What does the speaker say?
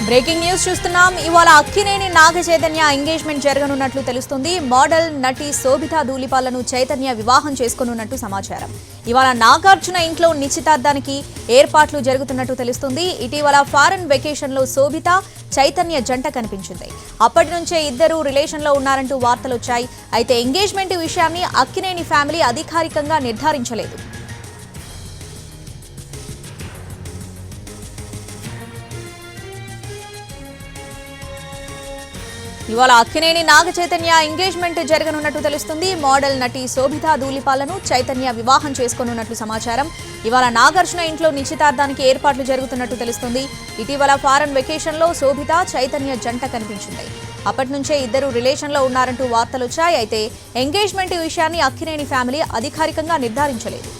Breaking news చూస్తున్నాం. ఇవాళ Akkineni Naga Chaitanya engagement జరగనున్నట్లు తెలుస్తుంది. మోడల్ నటి శోభితా ధూళిపాలను చైతన్య వివాహం చేసుకోనున్నట్టు సమాచారం. ఇవాళ నాగార్జున ఇంట్లో నిశ్చితార్థానికి ఏర్పాట్లు జరుగుతున్నట్టు తెలుస్తుంది. ఇటీవల ఫారెన్ వెకేషన్ లో శోభిత చైతన్య జంట కనిపించింది. అప్పటి నుంచే ఇద్దరు రిలేషన్ లో ఉన్నారంటూ వార్తలు వచ్చాయి. అయితే ఎంగేజ్మెంట్ విషయాన్ని అక్కినేని ఫ్యామిలీ అధికారికంగా నిర్ధారించలేదు. ఇవాళ అక్కినేని నాగ చైతన్య ఎంగేజ్మెంట్ జరగనున్నట్టు తెలుస్తుంది. మోడల్ నటి శోభితా ధూళిపాలను చైతన్య వివాహం చేసుకోనున్నట్లు సమాచారం. ఇవాళ నాగార్జున ఇంట్లో నిశ్చితార్థానికి ఏర్పాట్లు జరుగుతున్నట్టు తెలుస్తుంది. ఇటీవల ఫారెన్ వెకేషన్ లో శోభిత చైతన్య జంట కనిపించింది. అప్పటి నుంచే ఇద్దరు రిలేషన్ లో ఉన్నారంటూ వార్తలు వచ్చాయి. అయితే ఎంగేజ్మెంట్ విషయాన్ని అక్కినేని ఫ్యామిలీ అధికారికంగా నిర్ధారించలేదు.